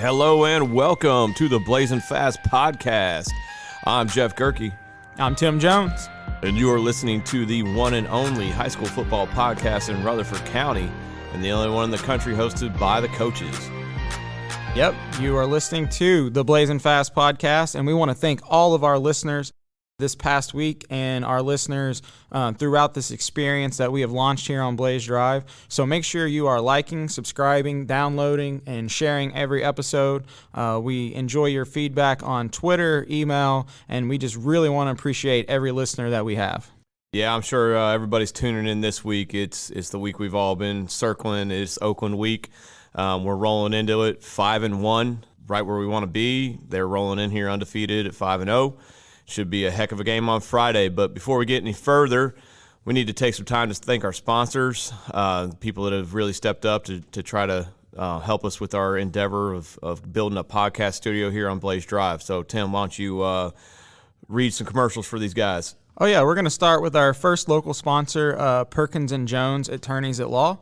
Hello and welcome to the Blazin' Fast podcast. I'm Jeff Gierkey. I'm Tim Jones. And you are listening to the one and only high school football podcast in Rutherford County, and the only one in the country hosted by the coaches. Yep, you are listening to the Blazin' Fast podcast, and we want to thank all of our listeners this past week and our listeners throughout this experience that we have launched here on Blaze Drive. So make sure you are liking, subscribing, downloading, and sharing every episode. We enjoy your feedback on Twitter, email, and we just really want to appreciate every listener that we have. Yeah, I'm sure everybody's tuning in this week. It's the week we've all been circling. It's Oakland week. We're rolling into it 5-1, right where we want to be. They're rolling in here undefeated at 5-0. Should be a heck of a game on Friday. But before we get any further, we need to take some time to thank our sponsors, people that have really stepped up to try to help us with our endeavor of building a podcast studio here on Blaze Drive. So, Tim, why don't you read some commercials for these guys? Oh, yeah, we're going to start with our first local sponsor, Perkins & Jones Attorneys at Law.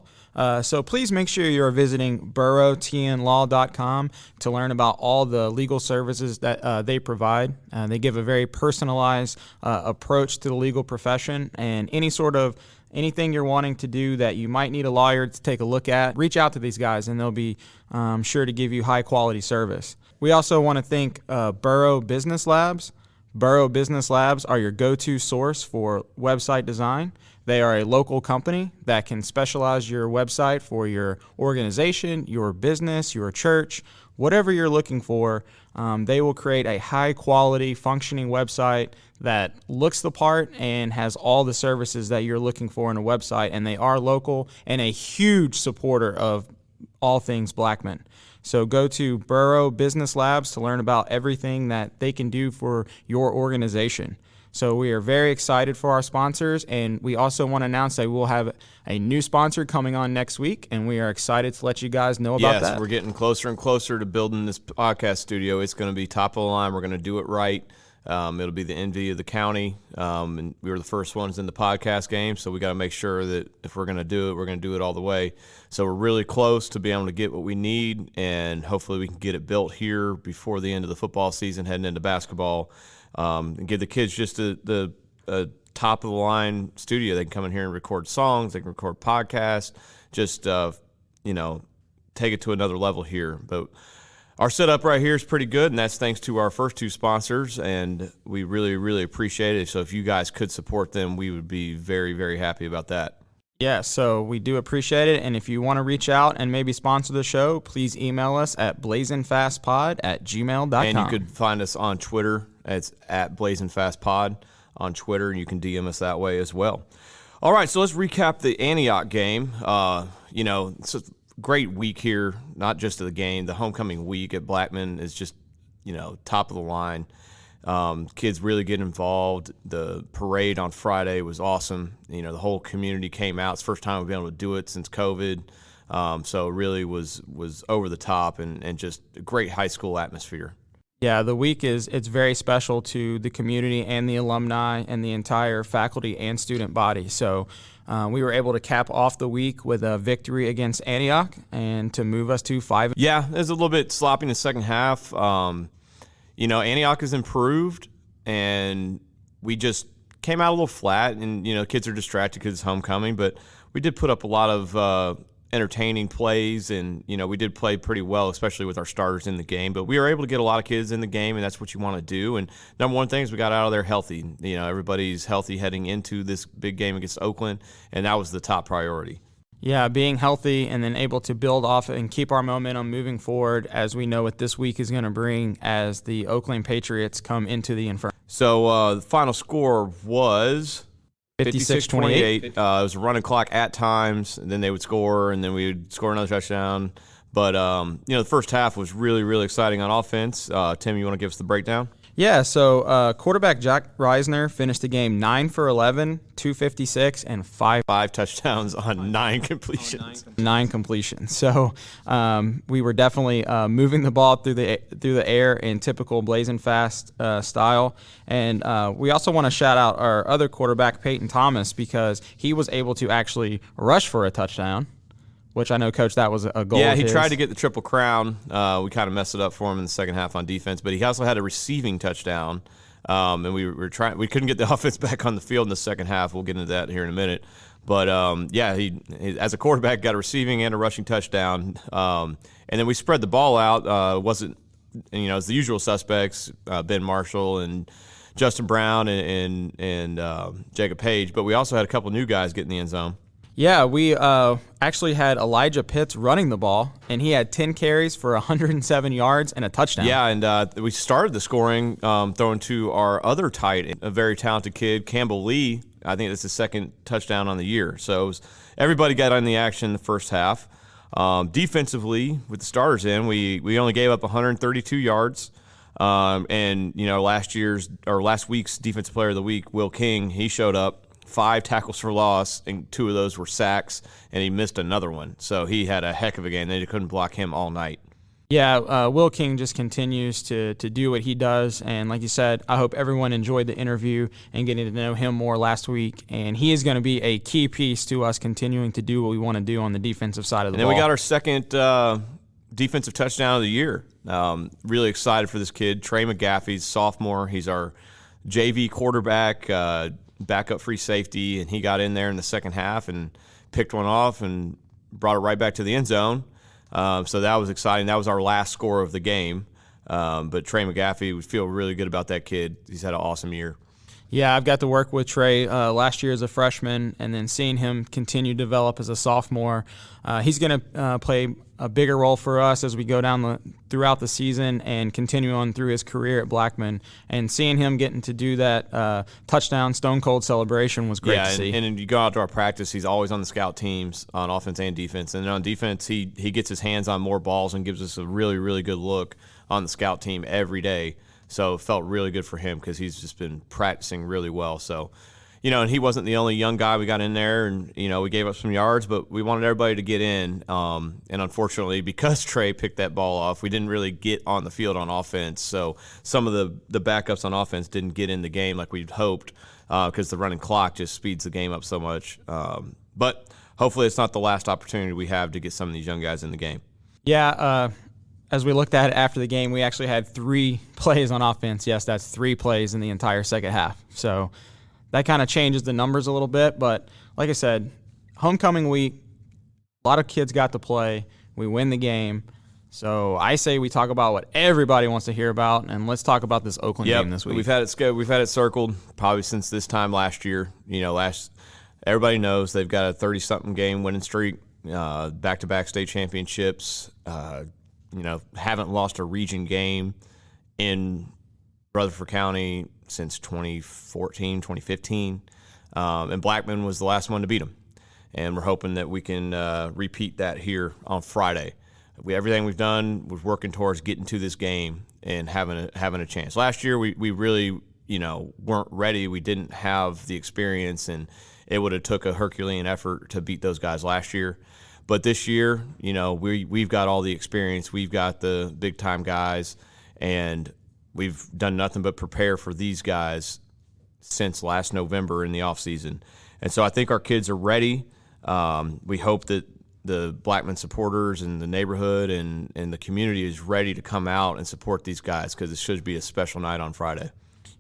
So please make sure you're visiting burrowtnlaw.com to learn about all the legal services that they provide. They give a very personalized approach to the legal profession, and anything you're wanting to do that you might need a lawyer to take a look at, reach out to these guys and they'll be sure to give you high quality service. We also want to thank Burrow Business Labs. Burrow Business Labs are your go-to source for website design. They are a local company that can specialize your website for your organization, your business, your church, whatever you're looking for. They will create a high-quality, functioning website that looks the part and has all the services that you're looking for in a website. And they are local and a huge supporter of all things Blackman. So go to Burrow Business Labs to learn about everything that they can do for your organization. So we are very excited for our sponsors, and we also want to announce that we will have a new sponsor coming on next week, and we are excited to let you guys know about that. Yes, we're getting closer and closer to building this podcast studio. It's going to be top of the line. We're going to do it right. It'll be the envy of the county, and we were the first ones in the podcast game, so we got to make sure that if we're going to do it, we're going to do it all the way. So we're really close to being able to get what we need, and hopefully we can get it built here before the end of the football season, heading into basketball, and give the kids just the top-of-the-line studio. They can come in here and record songs. They can record podcasts, just, take it to another level here. But our setup right here is pretty good, and that's thanks to our first two sponsors, and we really, really appreciate it. So if you guys could support them, we would be very, very happy about that. Yeah, so we do appreciate it, and if you want to reach out and maybe sponsor the show, please email us at blazinfastpod@gmail.com. And you could find us on Twitter. It's at blazinfastpod on Twitter, and you can DM us that way as well. All right, so let's recap the Antioch game. It's a great week here, not just of the game. The homecoming week at Blackman is just, top of the line. Kids really get involved. The parade on Friday was awesome. The whole community came out. It's the first time we've been able to do it since COVID. So it really was over the top and just a great high school atmosphere. Yeah, the week it's very special to the community and the alumni and the entire faculty and student body. So we were able to cap off the week with a victory against Antioch and to move us to 5. Yeah, it was a little bit sloppy in the second half. Antioch has improved, and we just came out a little flat, and, kids are distracted because it's homecoming, but we did put up a lot of entertaining plays, and, we did play pretty well, especially with our starters in the game, but we were able to get a lot of kids in the game, and that's what you want to do. And number one thing is we got out of there healthy. Everybody's healthy heading into this big game against Oakland, and that was the top priority. Yeah, being healthy and then able to build off and keep our momentum moving forward, as we know what this week is going to bring as the Oakland Patriots come into the Inferno. So the final score was 56-28. It was a running clock at times, and then they would score, and then we would score another touchdown. But, the first half was really, really exciting on offense. Tim, you want to give us the breakdown? Yeah, so quarterback Jack Risner finished the game 9 for 11, 256, and 5 touchdowns on 9 completions. 9 completions. So we were definitely moving the ball through the air in typical Blazin' Fast style. And we also want to shout out our other quarterback, Peyton Thomas, because he was able to actually rush for a touchdown, which I know, Coach, that was a goal. Yeah, of he his. tried to get the Triple Crown. We kind of messed it up for him in the second half on defense, but he also had a receiving touchdown. And we couldn't get the offense back on the field in the second half. We'll get into that here in a minute. But yeah, he as a quarterback got a receiving and a rushing touchdown. And then we spread the ball out. Wasn't it's the usual suspects, Ben Marshall and Justin Brown and Jacob Page. But we also had a couple new guys get in the end zone. Yeah, we actually had Elijah Pitts running the ball, and he had 10 carries for 107 yards and a touchdown. Yeah, and we started the scoring throwing to our other tight end, a very talented kid, Campbell Lee. I think it's his second touchdown on the year. So everybody got on the action in the first half. Defensively, with the starters in, we only gave up 132 yards. And last week's Defensive Player of the Week, Will King, he showed up. 5 tackles for loss, and 2 of those were sacks, and he missed another one. So he had a heck of a game. They couldn't block him all night. Yeah, Will King just continues to do what he does. And like you said, I hope everyone enjoyed the interview and getting to know him more last week. And he is going to be a key piece to us continuing to do what we want to do on the defensive side of the ball. And then we got our second defensive touchdown of the year. Really excited for this kid, Trey McGaffey's sophomore. He's our JV quarterback, backup free safety, and he got in there in the second half and picked one off and brought it right back to the end zone. So that was exciting. That was our last score of the game. But Trey McGaffey, we feel really good about that kid. He's had an awesome year. Yeah, I've got to work with Trey last year as a freshman, and then seeing him continue to develop as a sophomore. He's going to play a bigger role for us as we go down throughout the season and continue on through his career at Blackman. And seeing him getting to do that touchdown stone cold celebration was great to see. And you go out to our practice, he's always on the scout teams on offense and defense. And on defense, he gets his hands on more balls and gives us a really, really good look on the scout team every day. So it felt really good for him because he's just been practicing really well. So, and he wasn't the only young guy we got in there, and, we gave up some yards, but we wanted everybody to get in. And unfortunately, because Trey picked that ball off, we didn't really get on the field on offense. So some of the backups on offense didn't get in the game like we'd hoped because the running clock just speeds the game up so much. But hopefully it's not the last opportunity we have to get some of these young guys in the game. Yeah, as we looked at it after the game, we actually had 3 plays on offense. Yes, that's 3 plays in the entire second half. So that kind of changes the numbers a little bit. But like I said, homecoming week, a lot of kids got to play. We win the game. So I say we talk about what everybody wants to hear about, and let's talk about this Oakland game this week. We've had it circled probably since this time last year. Everybody knows they've got a 30-something game winning streak, back-to-back state championships. Haven't lost a region game in Rutherford County since 2014, 2015. And Blackman was the last one to beat them. And we're hoping that we can repeat that here on Friday. Everything we've done was working towards getting to this game and having a chance. Last year, we really, weren't ready. We didn't have the experience, and it would have took a Herculean effort to beat those guys last year. But this year, we've got all the experience. We've got the big-time guys, and we've done nothing but prepare for these guys since last November in the offseason. And so I think our kids are ready. We hope that the Blackman supporters and the neighborhood and the community is ready to come out and support these guys because it should be a special night on Friday.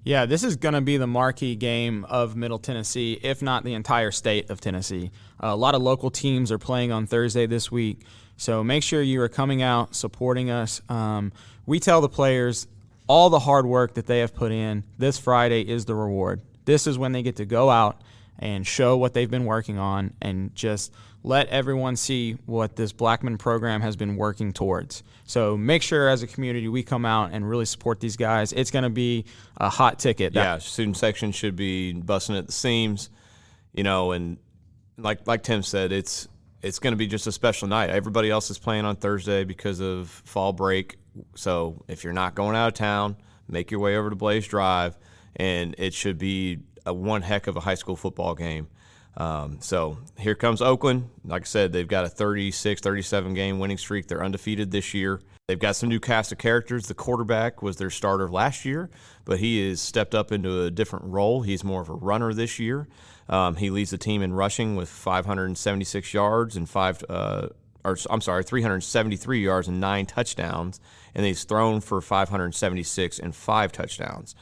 Yeah, this is going to be the marquee game of Middle Tennessee, if not the entire state of Tennessee. A lot of local teams are playing on Thursday this week, so make sure you are coming out, supporting us. We tell the players all the hard work that they have put in. This Friday is the reward. This is when they get to go out and show what they've been working on and just let everyone see what this Blackman program has been working towards. So make sure as a community we come out and really support these guys. It's going to be a hot ticket. Student section should be busting at the seams, and like Tim said, it's going to be just a special night. Everybody else is playing on Thursday because of fall break. So if you're not going out of town, make your way over to Blaze Drive, and it should be one heck of a high school football game. So here comes Oakland. Like I said, they've got a 36, 37 game winning streak. They're undefeated this year. They've got some new cast of characters. The quarterback was their starter last year, but he has stepped up into a different role. He's more of a runner this year. He leads the team in rushing with 576 yards and 5 373 yards and 9 touchdowns, and he's thrown for 576 and 5 touchdowns.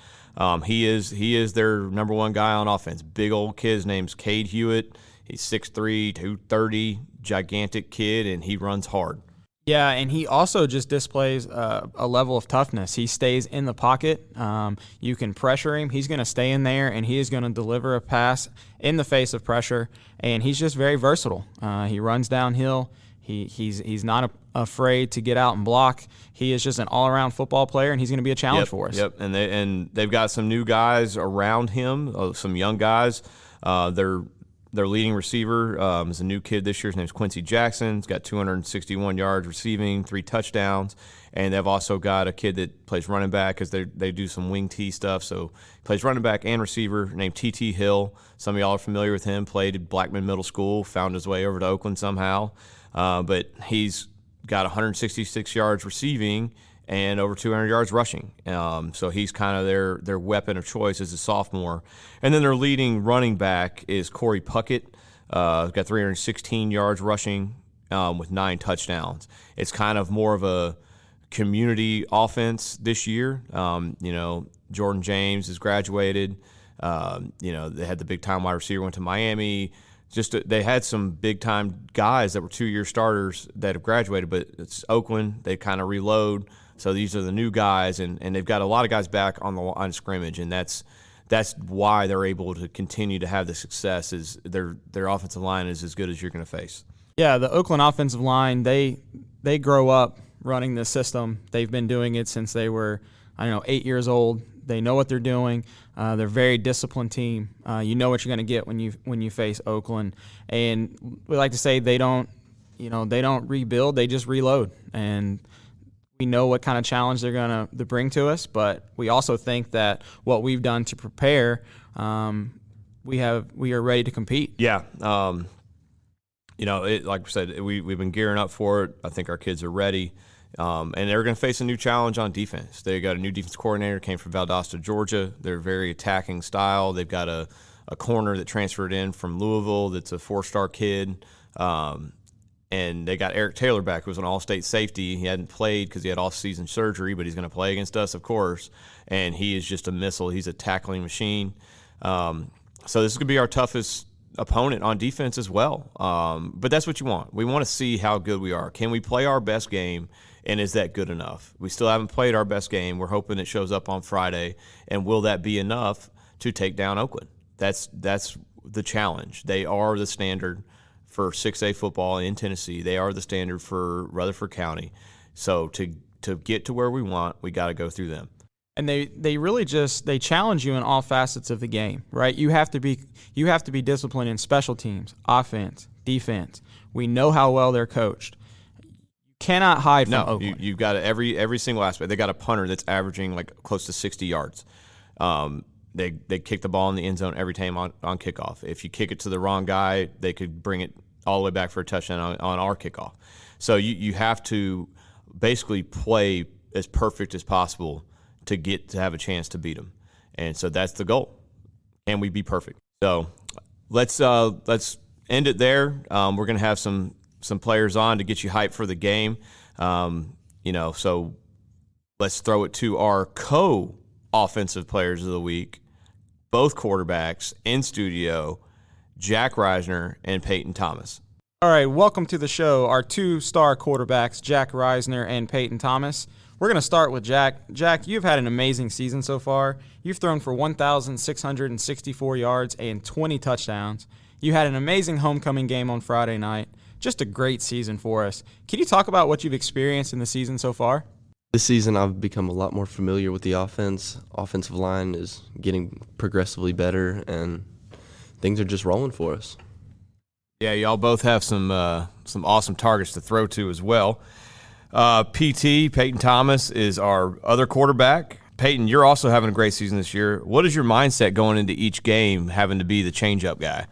He is their number one guy on offense. Big old kid. His name's Cade Hewitt. He's 6'3", 230, gigantic kid, and he runs hard. Yeah, and he also just displays a level of toughness. He stays in the pocket. You can pressure him. He's going to stay in there, and he is going to deliver a pass in the face of pressure. And he's just very versatile. He runs downhill. He's not afraid to get out and block. He is just an all-around football player, and he's going to be a challenge for us. Yep, and they've got some new guys around him, some young guys. Their leading receiver is a new kid this year. His name's Quincy Jackson. He's got 261 yards receiving, 3 touchdowns. And they've also got a kid that plays running back because they do some wing T stuff. So he plays running back and receiver named T.T. Hill. Some of y'all are familiar with him. Played at Blackman Middle School, found his way over to Oakland somehow. But he's got 166 yards receiving and over 200 yards rushing. So he's kind of their weapon of choice as a sophomore. And then their leading running back is Corey Puckett. He's got 316 yards rushing with 9 touchdowns. It's kind of more of a community offense this year. Jordan James has graduated. They had the big-time wide receiver went to Miami. They had some big-time guys that were 2-year starters that have graduated, but it's Oakland. They kind of reload. So these are the new guys, and they've got a lot of guys back on the line of scrimmage, and that's why they're able to continue to have the success. Is their offensive line is as good as you're going to face. Yeah, the Oakland offensive line, they grow up running this system. They've been doing it since they were 8 years old. They know what they're doing. They're a very disciplined team. You know what you're going to get when you face Oakland, and we like to say they don't rebuild. They just reload, and we know what kind of challenge they're going to bring to us, but we also think that what we've done to prepare, we are ready to compete. Yeah. Like we said, we've been gearing up for it. I think our kids are ready. And they're going to face a new challenge on defense. They got a new defense coordinator, came from Valdosta, Georgia. They're very attacking style. They've got a corner that transferred in from Louisville that's a 4-star kid. And they got Eric Taylor back, who was an all-state safety. He hadn't played because he had off-season surgery, but he's going to play against us, of course. And he is just a missile. He's a tackling machine. So this is going to be our toughest opponent on defense as well. But that's what you want. We want to see how good we are. Can we play our best game, and is that good enough? We still haven't played our best game. We're hoping it shows up on Friday. And will that be enough to take down Oakland? That's the challenge. They are the standard for 6A football in Tennessee. They are the standard for Rutherford County. So to get to where we want, we got to go through them. And they really they challenge you in all facets of the game, right? You have to be disciplined in special teams, offense, defense. We know how well they're coached. You cannot hide from Oakland. You've got every single aspect. They got a punter that's averaging like close to 60 yards. They kick the ball in the end zone every time on kickoff. If you kick it to the wrong guy, they could bring it all the way back for a touchdown on our kickoff. So you have to basically play as perfect as possible to have a chance to beat them. And so that's the goal. Can we be perfect? So let's end it there. We're going to have some players on to get you hyped for the game. So let's throw it to our co-offensive players of the week, both quarterbacks in studio, Jack Risner and Peyton Thomas. All right, welcome to the show, our 2-star quarterbacks, Jack Risner and Peyton Thomas. We're going to start with Jack. Jack, you've had an amazing season so far. You've thrown for 1,664 yards and 20 touchdowns. You had an amazing homecoming game on Friday night. Just a great season for us. Can you talk about what you've experienced in the season so far? This season, I've become a lot more familiar with the offense. Offensive line is getting progressively better, and things are just rolling for us. Yeah, y'all both have some awesome targets to throw to as well. Peyton Thomas is our other quarterback. Peyton, you're also having a great season this year. What is your mindset going into each game, having to be the change-up guy?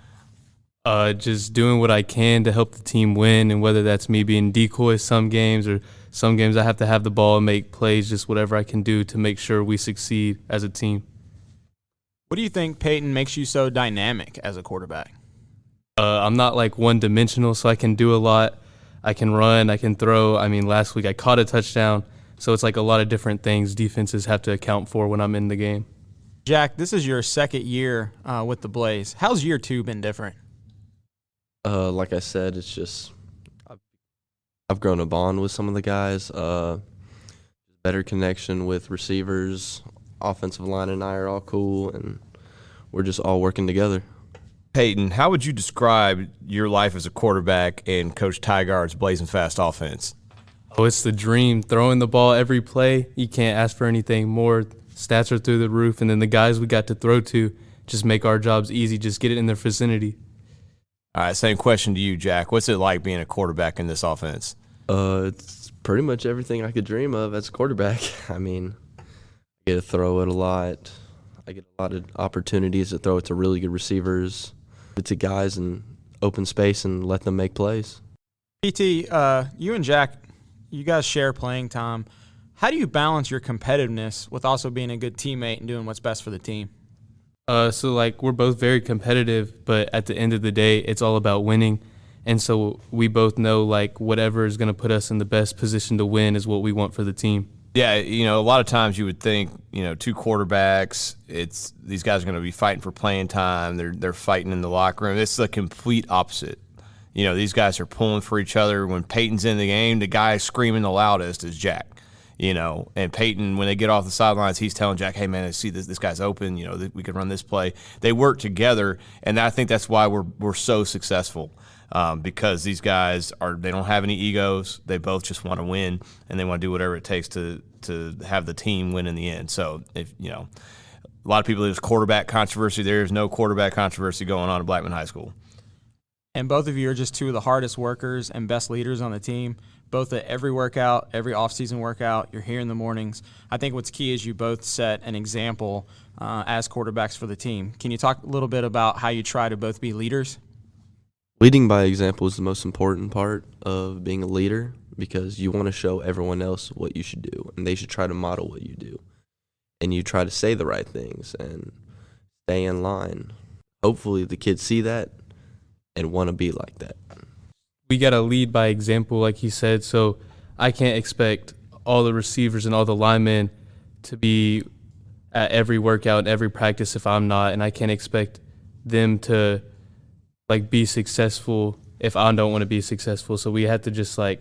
Just doing what I can to help the team win, and whether that's me being decoy some games or some games I have to have the ball and make plays, just whatever I can do to make sure we succeed as a team. What do you think, Peyton, makes you so dynamic as a quarterback? I'm not like one-dimensional, so I can do a lot. I can run, I can throw. I mean, last week I caught a touchdown. So it's like a lot of different things defenses have to account for when I'm in the game. Jack, this is your second year with the Blaze. How's year 2 been different? Like I said, it's just I've grown a bond with some of the guys. Better connection with receivers, offensive line, and I are all cool, and we're just all working together. Peyton, how would you describe your life as a quarterback and Coach Tygard's Blazin' Fast offense? Oh, it's the dream. Throwing the ball every play, you can't ask for anything more. Stats are through the roof, and then the guys we got to throw to just make our jobs easy, just get it in their vicinity. All right, same question to you, Jack. What's it like being a quarterback in this offense? It's pretty much everything I could dream of as a quarterback. I mean, I get to throw it a lot. I get a lot of opportunities to throw it to really good receivers, to guys in open space and let them make plays. PT, you and Jack, you guys share playing time. How do you balance your competitiveness with also being a good teammate and doing what's best for the team? So like we're both very competitive, but at the end of the day, it's all about winning. And so we both know like whatever is going to put us in the best position to win is what we want for the team. Yeah, you know, a lot of times you would think, you know, two quarterbacks, it's these guys are going to be fighting for playing time. They're fighting in the locker room. It's the complete opposite. You know, these guys are pulling for each other. When Peyton's in the game, the guy screaming the loudest is Jack. You know, and Peyton, when they get off the sidelines, he's telling Jack, hey, man, I see this guy's open. You know, we could run this play. They work together, and I think that's why we're so successful because these guys they don't have any egos. They both just want to win, and they want to do whatever it takes to have the team win in the end. So, if you know, a lot of people, there's quarterback controversy. There's no quarterback controversy going on at Blackman High School. And both of you are just two of the hardest workers and best leaders on the team. Both at every workout, every off-season workout, you're here in the mornings. I think what's key is you both set an example as quarterbacks for the team. Can you talk a little bit about how you try to both be leaders? Leading by example is the most important part of being a leader because you want to show everyone else what you should do, and they should try to model what you do. And you try to say the right things and stay in line. Hopefully the kids see that and want to be like that. We got to lead by example, like he said, so I can't expect all the receivers and all the linemen to be at every workout and every practice if I'm not, and I can't expect them to like be successful if I don't want to be successful. So we have to just like,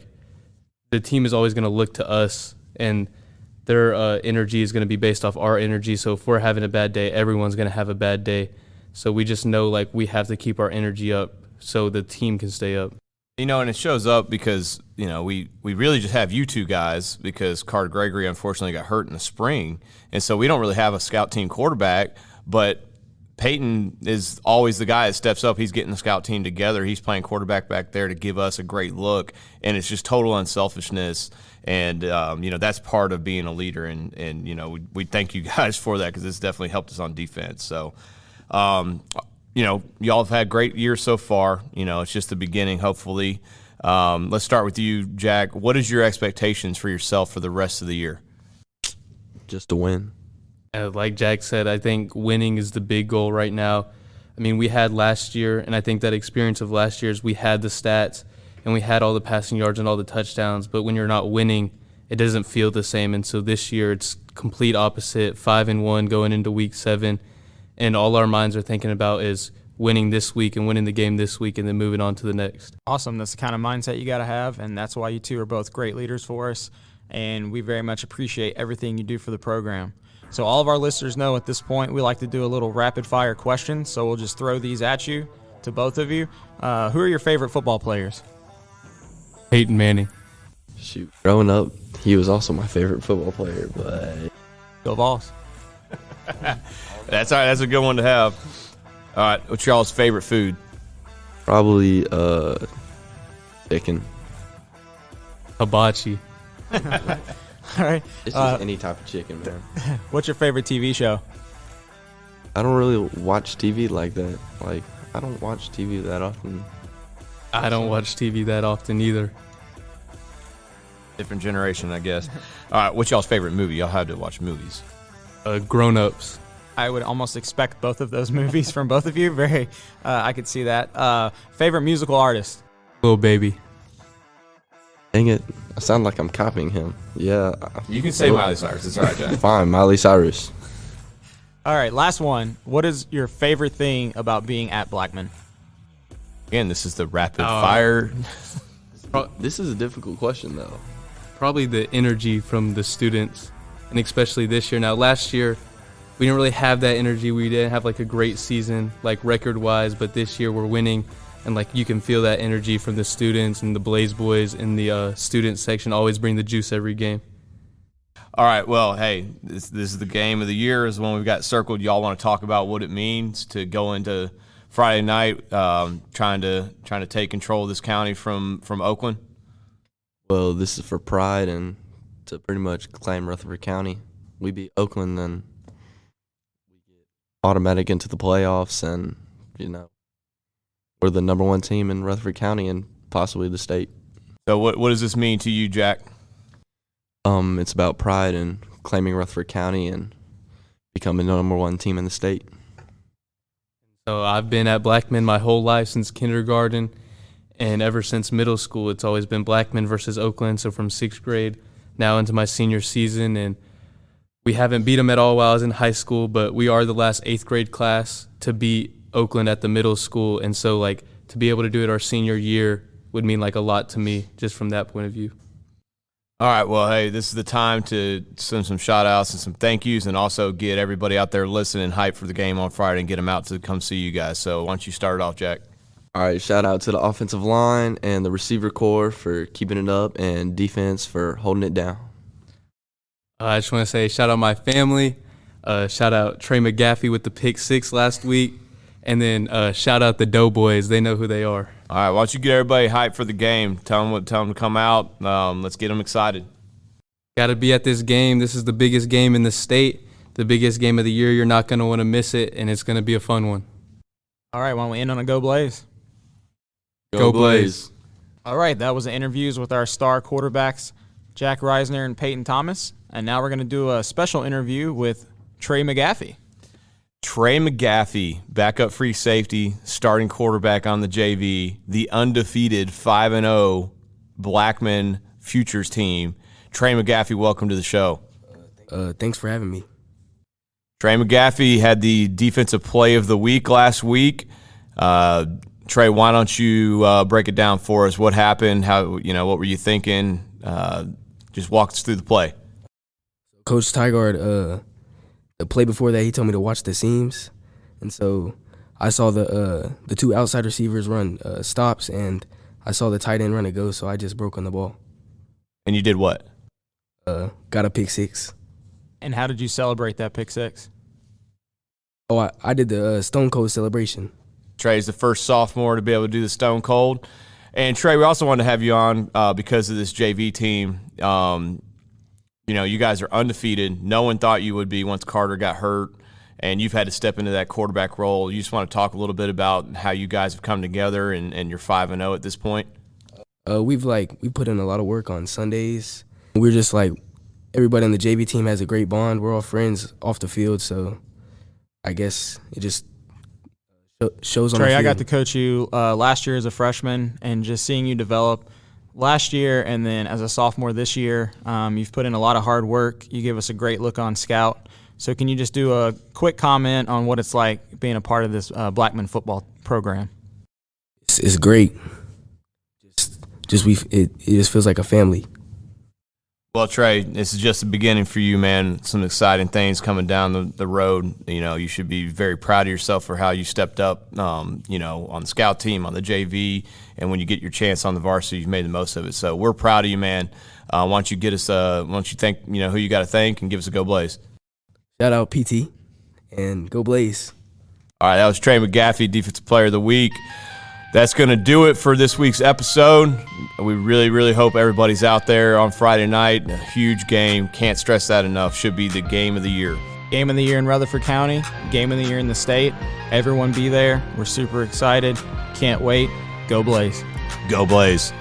the team is always going to look to us, and their energy is going to be based off our energy. So if we're having a bad day, everyone's going to have a bad day. So we just know like we have to keep our energy up so the team can stay up. You know, and it shows up because, you know, we really just have you two guys because Card Gregory unfortunately got hurt in the spring. And so we don't really have a scout team quarterback, but Peyton is always the guy that steps up. He's getting the scout team together. He's playing quarterback back there to give us a great look. And it's just total unselfishness. And, you know, that's part of being a leader. And you know, we thank you guys for that because it's definitely helped us on defense. So, you know, y'all have had great years so far. You know, it's just the beginning, hopefully. Let's start with you, Jack. What is your expectations for yourself for the rest of the year? Just to win. Like Jack said, I think winning is the big goal right now. I mean, we had last year, and I think that experience of last year is we had the stats and we had all the passing yards and all the touchdowns, but when you're not winning, it doesn't feel the same. And so this year it's complete opposite, 5-1 going into week 7. And all our minds are thinking about is winning this week and winning the game this week and then moving on to the next. Awesome. That's the kind of mindset you got to have, and that's why you two are both great leaders for us, and we very much appreciate everything you do for the program. So all of our listeners know at this point we like to do a little rapid-fire questions, so we'll just throw these at you, to both of you. Who are your favorite football players? Peyton Manning. Shoot, growing up, he was also my favorite football player, but Go Vols. That's all right. That's a good one to have. All right. What's y'all's favorite food? probably chicken. Hibachi. All right. It's just any type of chicken, man. What's your favorite TV show? I don't really watch TV like that. Like, I don't watch TV that often. I don't watch TV that often either. Different generation, I guess. All right. What's y'all's favorite movie? Y'all have to watch movies. Grown Ups. I would almost expect both of those movies from both of you. Very, I could see that. Favorite musical artist? Lil Baby. Dang it. I sound like I'm copying him. Yeah. You can say Miley Cyrus. It's all right, Jack. Fine, Miley Cyrus. All right, last one. What is your favorite thing about being at Blackman? Again, this is the rapid fire. This is a difficult question, though. Probably the energy from the students, and especially this year. Now, last year, we didn't really have that energy. We didn't have like a great season, like record-wise, but this year we're winning, and like you can feel that energy from the students and the Blaze boys in the student section always bring the juice every game. All right, well, hey, this is the game of the year is when we've got circled. Y'all want to talk about what it means to go into Friday night trying to take control of this county from Oakland? Well, this is for pride and to pretty much claim Rutherford County. We beat Oakland, then we get automatic into the playoffs, and, we're the number one team in Rutherford County and possibly the state. So what does this mean to you, Jack? It's about pride and claiming Rutherford County and becoming the number one team in the state. So I've been at Blackman my whole life since kindergarten, and ever since middle school, it's always been Blackman versus Oakland. So from 6th grade now into my senior season, and we haven't beat them at all while I was in high school, but we are the last 8th grade class to beat Oakland at the middle school. And so like to be able to do it our senior year would mean like a lot to me just from that point of view. All right, well, hey, this is the time to send some shout-outs and some thank yous and also get everybody out there listening hype for the game on Friday and get them out to come see you guys. So why don't you start it off, Jack? All right, shout out to the offensive line and the receiver corps for keeping it up and defense for holding it down. I just want to say shout out my family, shout out Trey McGaffey with the pick 6 last week, and then shout out the Doughboys. They know who they are. All right, why don't you get everybody hyped for the game? Tell them to come out. Let's get them excited. Got to be at this game. This is the biggest game in the state, the biggest game of the year. You're not going to want to miss it, and it's going to be a fun one. All right, why don't we end on a Go Blaze? Go Blaze. All right, that was the interviews with our star quarterbacks, Jack Risner and Peyton Thomas. And now we're going to do a special interview with Trey McGaffey. Trey McGaffey, backup free safety, starting quarterback on the JV, the undefeated 5-0 Blackman Futures team. Trey McGaffey, welcome to the show. Thanks for having me. Trey McGaffey had the defensive play of the week last week. Trey, why don't you break it down for us? What happened? How what were you thinking? Just walk us through the play. Coach Tygard, the play before that, he told me to watch the seams, and so I saw the 2 outside receivers run stops, and I saw the tight end run a go, so I just broke on the ball. And you did what? Got a pick 6. And how did you celebrate that pick 6? Oh, I did the Stone Cold celebration. Trey's the first sophomore to be able to do the Stone Cold. And Trey, we also wanted to have you on because of this JV team. You guys are undefeated. No one thought you would be once Carter got hurt, and you've had to step into that quarterback role. You just want to talk a little bit about how you guys have come together and you're 5-0 at this point? We put in a lot of work on Sundays. We're just like, everybody on the JV team has a great bond. We're all friends off the field, so I guess it just shows on the Trey, field. I got to coach you last year as a freshman, and just seeing you develop last year and then as a sophomore this year, you've put in a lot of hard work. You give us a great look on scout. So can you just do a quick comment on what it's like being a part of this Blackman football program? It's great. It just feels like a family. Well, Trey, this is just the beginning for you, man. Some exciting things coming down the road. You should be very proud of yourself for how you stepped up, on the scout team, on the JV, and when you get your chance on the varsity, you've made the most of it. So we're proud of you, man. Why don't you get us, why don't you thank, who you got to thank and give us a Go Blaze. Shout out PT and Go Blaze. All right, that was Trey McGaffey, Defensive Player of the Week. That's going to do it for this week's episode. We really, really hope everybody's out there on Friday night. A huge game. Can't stress that enough. Should be the game of the year. Game of the year in Rutherford County. Game of the year in the state. Everyone be there. We're super excited. Can't wait. Go Blaze. Go Blaze.